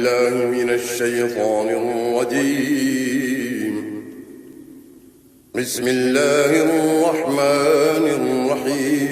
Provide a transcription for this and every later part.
بالله من الشيطان الرجيم بسم الله الرحمن الرحيم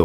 2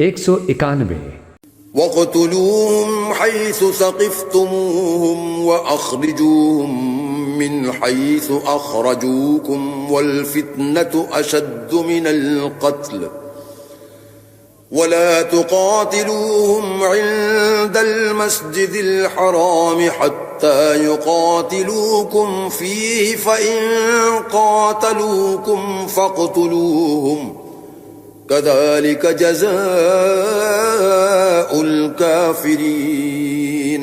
191। وَاقْتُلُوهُمْ حَيْثُ ثَقِفْتُمُوهُمْ وَأَخْرِجُوهُمْ مِنْ حَيْثُ أَخْرَجُوكُمْ وَالْفِتْنَةُ أَشَدُّ مِنَ الْقَتْلِ وَلَا تُقَاتِلُوهُمْ عِندَ الْمَسْجِدِ الْحَرَامِ حَتَّى يُقَاتِلُوكُمْ فِيهِ فَإِنْ قَاتَلُوكُمْ فَاقْتُلُوهُمْ كذلك جزاء الكافرين।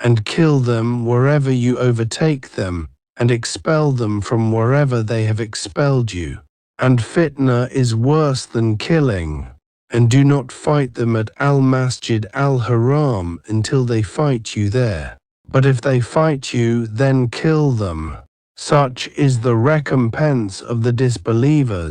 And kill them wherever you overtake them, and expel them from wherever they have expelled you. And fitna is worse than killing. And do not fight them at al-Masjid al-Haram until they fight you there. But if they fight you, then kill them. Such is the recompense of the disbelievers.